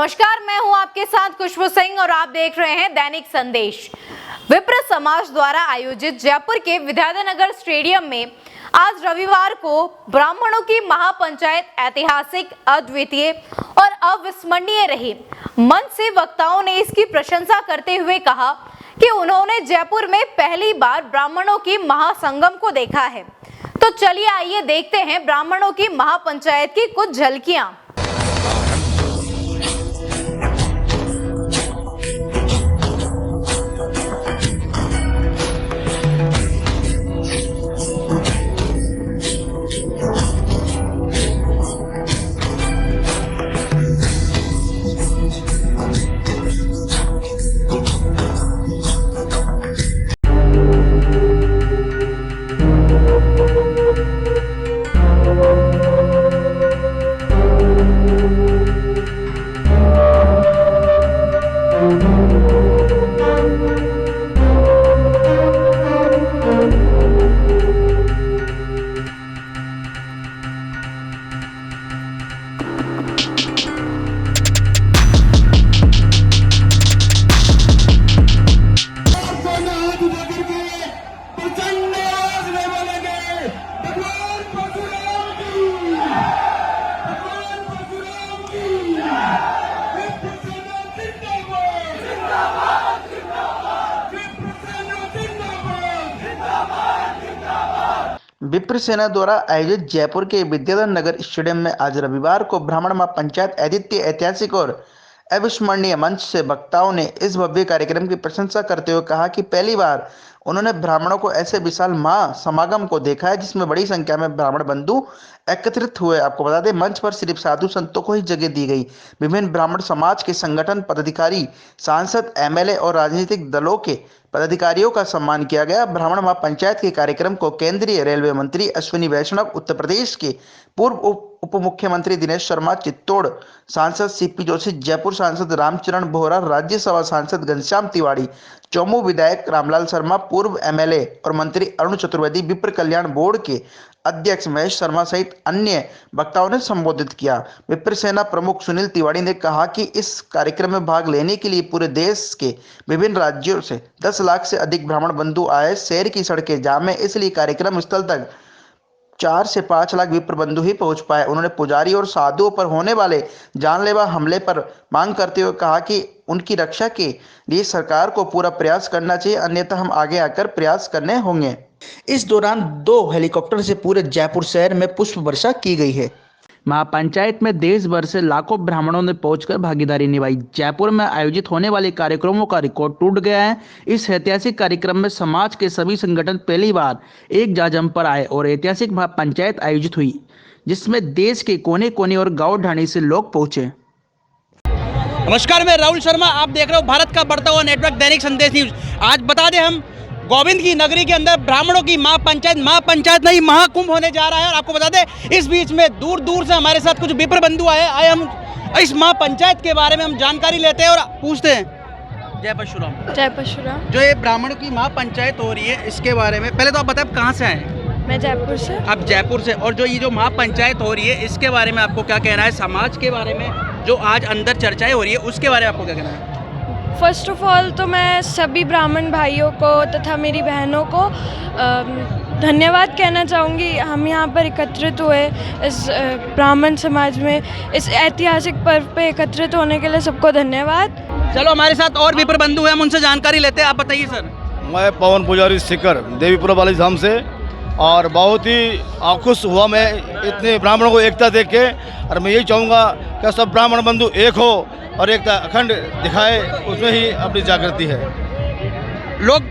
नमस्कार, मैं हूं आपके साथ खुशबू सिंह और आप देख रहे हैं दैनिक संदेश। विप्र समाज द्वारा आयोजित जयपुर के विद्याधर स्टेडियम में आज रविवार को ब्राह्मणों की महापंचायत ऐतिहासिक, अद्वितीय और अविस्मरणीय रही। मंच से वक्ताओं ने इसकी प्रशंसा करते हुए कहा कि उन्होंने जयपुर में पहली बार ब्राह्मणों की महासंगम को देखा है। तो चलिए आइए देखते हैं ब्राह्मणों की महापंचायत की कुछ झलकियां। विप्र सेना द्वारा आयोजित जयपुर के विद्याधर नगर स्टेडियम में आज रविवार को ब्राह्मण महापंचायत अद्वितीय, ऐतिहासिक और अविस्मरणीय मंच से वक्ताओं ने इस भव्य कार्यक्रम की प्रशंसा करते हुए कहा कि पहली बार उन्होंने ब्राह्मणों को ऐसे विशाल महासमागम को देखा है जिसमें बड़ी संख्या में ब्राह्मण बंधु एकत्रित हुए। आपको बता दें, मंच पर सिर्फ साधु संतों को ही जगह दी गई। विभिन्न ब्राह्मण समाज के संगठन, पदाधिकारी, सांसद, एमएलए और राजनीतिक दलों के पदाधिकारियों का सम्मान किया गया। ब्राह्मण महापंचायत के कार्यक्रम को केंद्रीय रेलवे मंत्री अश्विनी वैष्णव, उत्तर प्रदेश के पूर्व उप मुख्यमंत्री दिनेश शर्मा, चित्तौड़ सांसद सीपी जोशी, जयपुर सांसद रामचरण बोहरा, राज्यसभा सांसद घनश्याम तिवारी, चौमू विधायक रामलाल शर्मा, पूर्व एमएलए और मंत्री अरुण चतुर्वेदी, विप्र कल्याण बोर्ड के अध्यक्ष महेश शर्मा सहित अन्य वक्ताओं ने संबोधित किया। विप्र सेना प्रमुख सुनील तिवारी ने कहा कि इस कार्यक्रम में भाग लेने के लिए पूरे देश के विभिन्न राज्यों से 10 लाख से अधिक ब्राह्मण बंधु आए। शहर की सड़कें जाम है, इसलिए कार्यक्रम स्थल तक 4 से 5 लाख विप्र बंधु ही पहुंच पाए। उन्होंने पुजारी और साधुओं पर होने वाले जानलेवा हमले पर मांग करते हुए कहा कि उनकी रक्षा के लिए सरकार को पूरा प्रयास करना चाहिए, अन्यथा हम आगे आकर प्रयास करने होंगे। इस दौरान 2 हेलीकॉप्टर से पूरे जयपुर शहर में पुष्प वर्षा की गई है। महापंचायत में देश भर से लाखों ब्राह्मणों ने पहुंचकर भागीदारी निभाई। जयपुर में आयोजित होने वाले कार्यक्रमों का रिकॉर्ड टूट गया है। इस ऐतिहासिक कार्यक्रम में समाज के सभी संगठन पहली बार एक जाजम पर आए और ऐतिहासिक महापंचायत आयोजित हुई, जिसमें देश के कोने कोने और गाँव ढाणी से लोग पहुंचे। नमस्कार, मैं राहुल शर्मा, आप देख रहे हो भारत का बढ़ता हुआ नेटवर्क दैनिक संदेश न्यूज। आज बता दें, हम गोविंद की नगरी के अंदर ब्राह्मणों की महापंचायत नहीं महाकुंभ होने जा रहा है। और आपको बता दें, इस बीच में दूर दूर से हमारे साथ कुछ विप्र बंधु आए हम इस महापंचायत के बारे में हम जानकारी लेते हैं और पूछते हैं। जय परशुराम। जय परशुराम। जो ये ब्राह्मणों की महापंचायत हो रही है, इसके बारे में पहले तो आप बताएं, कहाँ से आए? मैं जयपुर से। आप जयपुर से। और जो ये जो महापंचायत हो रही है, इसके बारे में आपको क्या कहना है? समाज के बारे में जो आज अंदर चर्चाएं हो रही है, उसके बारे में आपको क्या कहना है? फर्स्ट ऑफ ऑल तो मैं सभी ब्राह्मण भाइयों को तथा मेरी बहनों को धन्यवाद कहना चाहूँगी। हम यहाँ पर एकत्रित हुए इस ब्राह्मण समाज में इस ऐतिहासिक पर्व पे एकत्रित होने के लिए सबको धन्यवाद। चलो, हमारे साथ और विप्र बंधु हैं, हम उनसे जानकारी लेते हैं। आप बताइए सर। मैं पवन पुजारी सिकर देवीपुरा वाली धाम से, और बहुत ही खुश हुआ मैं इतने ब्राह्मणों को एकता देख के। और मैं यही चाहूँगा कि सब ब्राह्मण बंधु एक हो और एकता अखंड दिखाए, उसमें ही अपनी जागृति है। लोग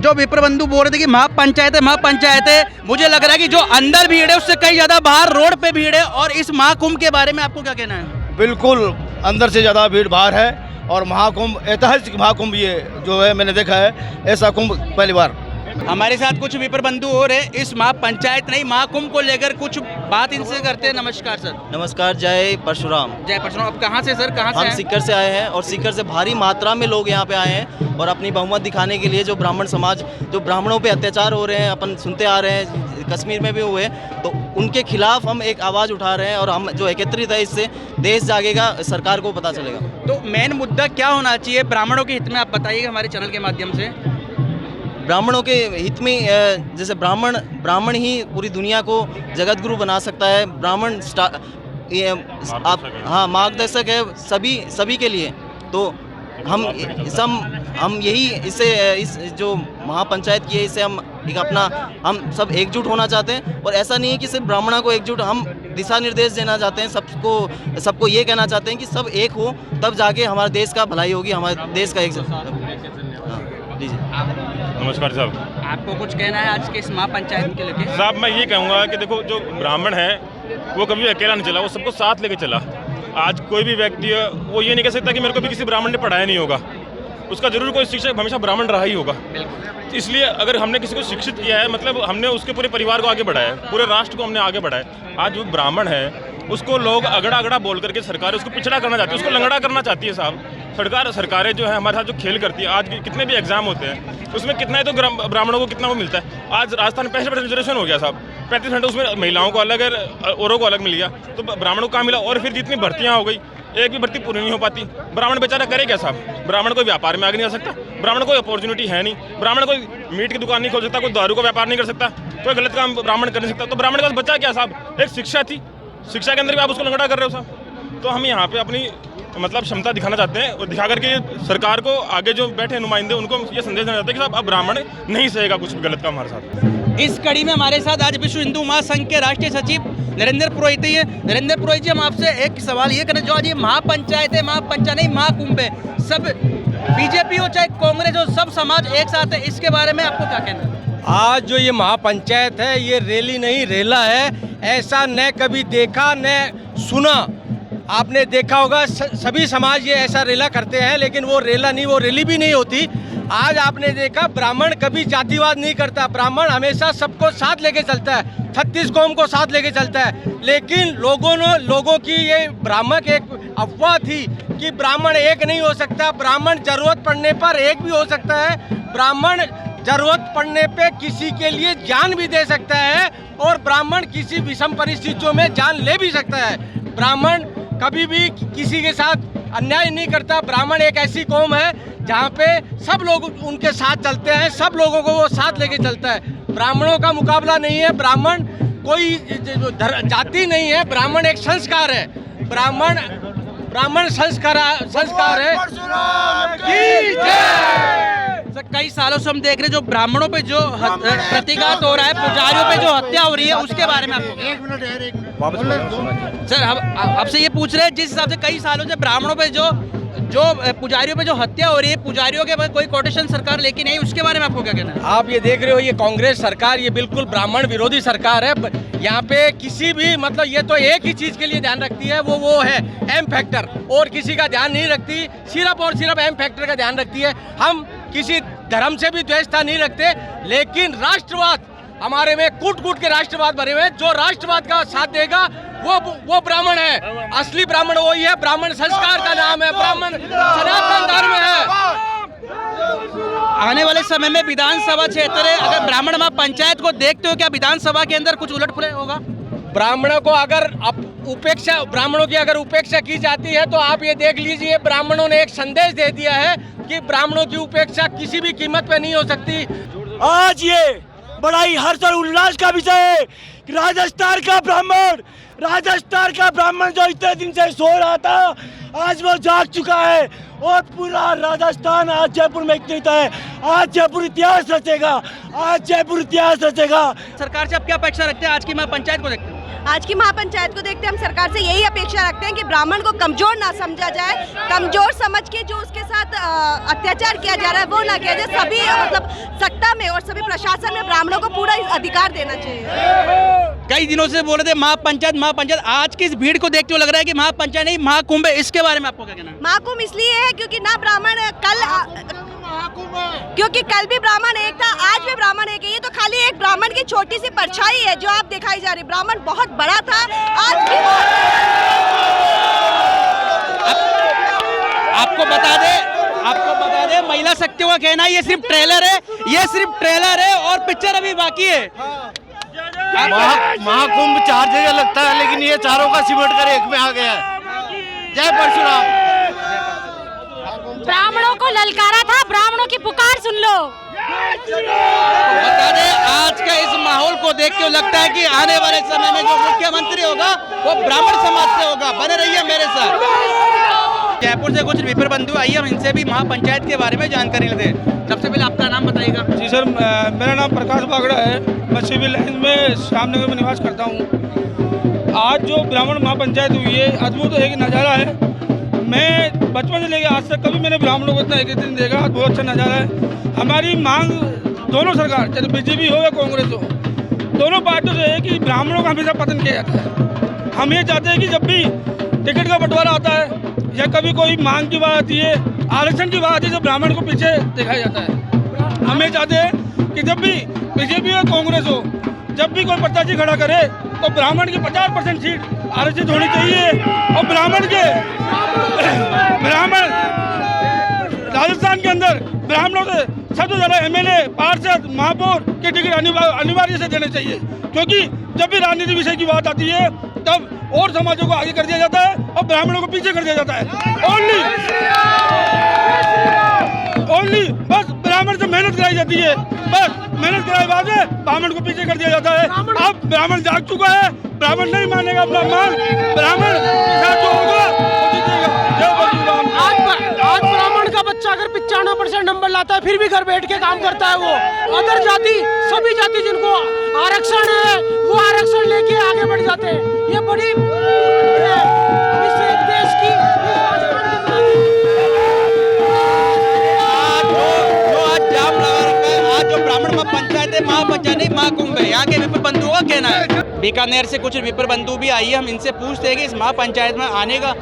जो विप्र बंधु बोल रहे थे कि महापंचायत है, मुझे लग रहा है कि जो अंदर भीड़ है उससे कहीं ज़्यादा बाहर रोड पे भीड़ है। और इस महाकुंभ के बारे में आपको क्या कहना है? बिल्कुल, अंदर से ज़्यादा भीड़ बाहर है। और महाकुंभ, ऐतिहासिक महाकुंभ ये जो है, मैंने देखा है ऐसा कुंभ पहली बार। हमारे साथ कुछ विप्र बंधु और है इस महापंचायत नहीं महाकुंभ को लेकर कुछ बात इनसे करते हैं। नमस्कार सर। नमस्कार, जय परशुराम। जय परशुराम। आप कहाँ से सर, कहाँ से हम हैं? सीकर से आए हैं और सीकर से भारी मात्रा में लोग यहाँ पे आए हैं और अपनी बहुमत दिखाने के लिए जो ब्राह्मण समाज, जो ब्राह्मणों पे अत्याचार हो रहे हैं, अपन सुनते आ रहे हैं, कश्मीर में भी हुए, तो उनके खिलाफ हम एक आवाज़ उठा रहे हैं और हम जो एकत्रित है, इससे देश जागेगा, सरकार को पता चलेगा। तो मेन मुद्दा क्या होना चाहिए ब्राह्मणों के हित में, आप बताइएगा हमारे चैनल के माध्यम से। ब्राह्मणों के हित में जैसे ब्राह्मण ही पूरी दुनिया को जगत गुरु बना सकता है। ब्राह्मण आप हाँ मार्गदर्शक है सभी के लिए। तो हम यही इस जो महापंचायत की है, इससे हम सब एकजुट होना चाहते हैं। और ऐसा नहीं है कि सिर्फ ब्राह्मणों को एकजुट, हम दिशा निर्देश देना चाहते हैं, सबको ये कहना चाहते हैं कि सब एक हो, तब जाके हमारे देश का भलाई होगी, हमारे देश का नमस्कार साहब। आपको कुछ कहना है आज के इस महापंचायत के लेके? साहब मैं ये कहूँगा कि देखो, जो ब्राह्मण है वो कभी अकेला नहीं चला, वो सबको साथ लेके चला। आज कोई भी व्यक्ति है वो ये नहीं कह सकता कि मेरे को भी किसी ब्राह्मण ने पढ़ाया नहीं होगा, उसका जरूर कोई शिक्षक हमेशा ब्राह्मण रहा ही होगा। इसलिए अगर हमने किसी को शिक्षित किया है, मतलब हमने उसके पूरे परिवार को आगे बढ़ाया है, पूरे राष्ट्र को हमने आगे बढ़ाया। आज जो ब्राह्मण है उसको लोग अगड़ा बोल करके सरकार उसको पिछड़ा करना चाहती है, उसको लंगड़ा करना चाहती है साहब। सरकारें जो है हमारे साथ जो खेल करती है, आज कितने भी एग्जाम होते हैं उसमें कितना है तो ब्राह्मणों को कितना वो मिलता है। आज राजस्थान में 65% रिजर्वेशन हो गया साहब, 35% उसमें महिलाओं को अलग है, औरों को अलग मिल गया, तो ब्राह्मणों को कहाँ मिला? और फिर जितनी भर्तियाँ हो गई, एक भी भर्ती पूरी नहीं हो पाती। ब्राह्मण बेचारा करे क्या साहब? ब्राह्मण कोई व्यापार में आगे नहीं आ सकता, ब्राह्मण कोई अपॉर्चुनिटी है नहीं, ब्राह्मण कोई मीट की दुकान नहीं खोल सकता, कोई दारू का व्यापार नहीं कर सकता, कोई गलत काम ब्राह्मण कर नहीं सकता। तो ब्राह्मण के पास बचा क्या साहब? एक शिक्षा थी, शिक्षा के अंदर भी आप उसको लंगड़ा कर रहे हो साहब। तो हम यहाँ पे अपनी मतलब क्षमता दिखाना चाहते हैं और दिखा करके सरकार को, आगे जो बैठे नुमाइंदे, उनको ये संदेश देना चाहते हैं कि साहब अब ब्राह्मण नहीं सहेगा कुछ भी गलत काम हमारे साथ। इस कड़ी में हमारे साथ आज विश्व हिंदू महासंघ के राष्ट्रीय सचिव नरेंद्र पुरोहित है। नरेंद्र पुरोहित जी, हम आपसे एक सवाल ये करना, जो आज ये महापंचायत है, महापंचायत नहीं महाकुंभ है, सब बीजेपी हो चाहे कांग्रेस हो, सब समाज एक साथ है, इसके बारे में आपको क्या कहना है? आज जो ये महापंचायत है, ये रैली नहीं रेला है। ऐसा न कभी देखा न सुना। आपने देखा होगा सभी समाज ये ऐसा रेला करते हैं, लेकिन वो रेला नहीं, वो रैली भी नहीं होती। आज आपने देखा ब्राह्मण कभी जातिवाद नहीं करता, ब्राह्मण हमेशा सबको साथ लेके चलता है, 36 कौम को साथ लेके चलता है। लेकिन लोगों की ये भ्रामक एक अफवाह थी कि ब्राह्मण एक नहीं हो सकता, ब्राह्मण जरूरत पड़ने पर एक भी हो सकता है, ब्राह्मण जरूरत पड़ने पे किसी के लिए जान भी दे सकता है और ब्राह्मण किसी विषम परिस्थितियों में जान ले भी सकता है। ब्राह्मण कभी भी किसी के साथ अन्याय नहीं करता। ब्राह्मण एक ऐसी कौम है जहाँ पे सब लोग उनके साथ चलते हैं, सब लोगों को वो साथ लेके चलता है। ब्राह्मणों का मुकाबला नहीं है, ब्राह्मण कोई जाति नहीं है, ब्राह्मण एक संस्कार है, ब्राह्मण संस्कार है। सर, कई सालों से हम देख रहे हैं जो ब्राह्मणों पे जो प्रतिघात हो रहा है, पुजारियों पे जो हत्या हो रही है, उसके बारे में आपको सर हम आपसे ये पूछ रहे हैं, जिस हिसाब से कई सालों से ब्राह्मणों पे जो पुजारियों पे जो हत्या हो रही है, पुजारियों के कोई कोटेशन सरकार लेके नहीं, उसके बारे में आपको क्या कहना है? आप ये देख रहे हो, ये कांग्रेस सरकार ये बिल्कुल ब्राह्मण विरोधी सरकार है। यहाँ पे किसी भी मतलब ये तो एक ही चीज के लिए ध्यान रखती है, वो है एम फैक्टर, और किसी का ध्यान नहीं रखती, सिर्फ और सिर्फ एम फैक्टर का ध्यान रखती है। हम किसी धर्म से भी द्वेषता नहीं रखते, लेकिन राष्ट्रवाद हमारे में कूट के राष्ट्रवाद भरे हुए हैं। जो राष्ट्रवाद का साथ देगा वो ब्राह्मण है। असली ब्राह्मण वही है, ब्राह्मण संस्कार का नाम है, ब्राह्मण सनातन धर्म है। आने वाले समय में विधानसभा क्षेत्र है, अगर ब्राह्मण महापंचायत को देखते हो, क्या विधानसभा के अंदर कुछ उलटफुलट होगा? ब्राह्मणों को अगर ब्राह्मणों की अगर उपेक्षा की जाती है, तो आप ये देख लीजिए, ब्राह्मणों ने एक संदेश दे दिया है कि ब्राह्मणों की उपेक्षा किसी भी कीमत पे नहीं हो सकती। आज ये बड़ा ही हर्ष और उल्लास का विषय है कि राजस्थान का ब्राह्मण जो इतने दिन से सो रहा था, आज वो जाग चुका है और पूरा राजस्थान आज जयपुर में एकत्रित है। आज जयपुर इतिहास रचेगा, सरकार से आप क्या अपेक्षा रखते हैं आज की महापंचायत को देखते हैं? आज की महापंचायत को देखते हम सरकार से यही अपेक्षा रखते हैं कि ब्राह्मण को कमजोर ना समझा जाए, कमजोर समझ के जो उसके साथ अत्याचार किया जा रहा है वो ना किया जाए। सभी मतलब सत्ता में और सभी प्रशासन में ब्राह्मणों को पूरा अधिकार देना चाहिए। कई दिनों से बोल रहे थे महापंचायत, आज की इस भीड़ को देखते हुए लग रहा है कि महापंचायत नहीं महाकुंभ है, इसके बारे में आपको क्या कहना है? महाकुंभ इसलिए है क्योंकि ना ब्राह्मण क्योंकि कल भी ब्राह्मण एक था, आज भी ब्राह्मण एक है। ये तो खाली एक ब्राह्मण की छोटी सी परछाई है जो आप दिखाई जा रही। ब्राह्मण बहुत बड़ा था, आज भी आपको बता दे महिला शक्तियों का कहना है ये सिर्फ ट्रेलर है और पिक्चर अभी बाकी है। महाकुंभ 4 जगह लगता है, लेकिन ये चारों का सिमट कर एक में आ गया है। जय परशुराम। ब्राह्मणों को ललकारा था, ब्राह्मणों की पुकार सुन लो। बता दें आज का इस माहौल को देख के लगता है कि आने वाले समय में जो मुख्यमंत्री होगा वो ब्राह्मण समाज से होगा। बने रहिए मेरे साथ। जयपुर से कुछ विप्र बंधु आइए, हम इनसे भी महापंचायत के बारे में जानकारी लेते हैं। सबसे पहले आपका नाम बताइएगा। जी सर, मेरा नाम प्रकाश बागड़ा है। मैं सिविल लाइन में श्यामनगर में निवास करता हूँ। आज जो ब्राह्मण महापंचायत हुई है, अद्भुत एक नज़ारा है। मैं बचपन से लेकर आज तक कभी मैंने ब्राह्मणों को इतना एकत्रित नहीं देखा। बहुत अच्छा नज़ारा है। हमारी मांग दोनों सरकार, चाहे बीजेपी हो या कांग्रेस हो, दोनों पार्टियों से है कि ब्राह्मणों का हमेशा पतन किया जाता है। हम ये चाहते हैं कि जब भी टिकट का बंटवारा आता है या कभी कोई मांग की बात आती है, आरक्षण की बात आती है, तो ब्राह्मण को पीछे दिखाया जाता है। हम ये चाहते हैं कि जब भी बीजेपी या कांग्रेस हो, जब भी कोई प्रत्याशी खड़ा करे तो ब्राह्मण की 50% सीट आरक्षित होनी चाहिए। और ब्राह्मण राजस्थान के अंदर ब्राह्मणों से सबसे ज़्यादा एमएलए, पार्षद, महापौर के टिकट अनिवार्य से देने चाहिए। क्योंकि जब भी राजनीति विषय की बात आती है तब और समाजों को आगे कर दिया जाता है और ब्राह्मणों को पीछे कर दिया जाता है। ओनली बस ब्राह्मण से मेहनत कराई जाती है, बस मेहनत कराए बाद ब्राह्मण को पीछे कर दिया जाता है। अब ब्राह्मण जाग चुका है, ब्राह्मण नहीं मानेगा अपना मान, ब्राह्मण जो होगा वो जीतेगा। आज ब्राह्मण का बच्चा अगर 95% नंबर लाता है फिर भी घर बैठ के काम करता है। वो अदर जाति, सभी जाति जिनको आरक्षण है वो आरक्षण लेके आगे बढ़ जाते हैं। ये बड़ी देश की आज जाम लगा रखा है। आज जो ब्राह्मण महापंचायत है, महापंचायत नहीं महाकुंभ है, यहाँ के विप्र बंधुओं का कहना है। बीकानेर से कुछ विप्र बंधु भी आइए, हम इनसे पूछते हैं कि इस महापंचायत में आने का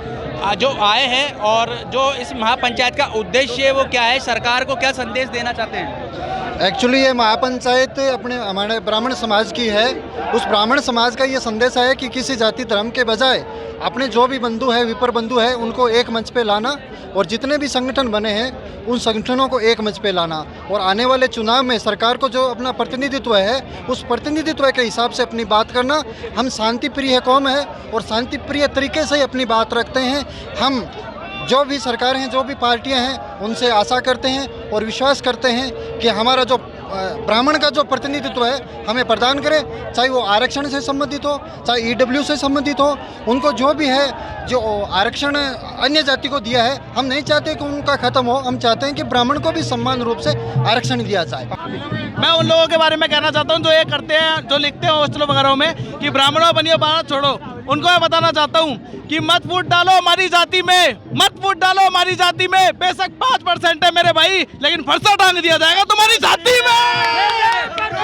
जो आए हैं और जो इस महापंचायत का उद्देश्य है वो क्या है, सरकार को क्या संदेश देना चाहते हैं। एक्चुअली ये महापंचायत हमारे ब्राह्मण समाज की है। उस ब्राह्मण समाज का ये संदेश है कि किसी जाति धर्म के बजाय अपने जो भी बंधु है, विप्र बंधु है, उनको एक मंच पे लाना और जितने भी संगठन बने हैं उन संगठनों को एक मंच पे लाना और आने वाले चुनाव में सरकार को जो अपना प्रतिनिधित्व है उस प्रतिनिधित्व के हिसाब से अपनी बात करना। हम शांति प्रिय कौम है और शांति प्रिय तरीके से अपनी बात रखते हैं। हम जो भी सरकार हैं, जो भी पार्टियां हैं, उनसे आशा करते हैं और विश्वास करते हैं कि हमारा जो ब्राह्मण का जो प्रतिनिधित्व है हमें प्रदान करें, चाहे वो आरक्षण से संबंधित हो, चाहे ईडब्ल्यू से संबंधित हो। उनको जो भी है, जो आरक्षण अन्य जाति को दिया है, हम नहीं चाहते कि उनका खत्म हो। हम चाहते हैं कि ब्राह्मण को भी समान रूप से आरक्षण दिया जाए। मैं उन लोगों के बारे में कहना चाहता हूं जो ये करते हैं, जो लिखते हैं हॉस्टलों वगैरह में कि ब्राह्मणों बनिए भारत छोड़ो, उनको मैं बताना चाहता हूं कि मत वोट डालो हमारी जाति में, मत वोट डालो हमारी जाति में। बेशक 5% है मेरे भाई, लेकिन फरसा टांग दिया जाएगा तुम्हारी जाति में।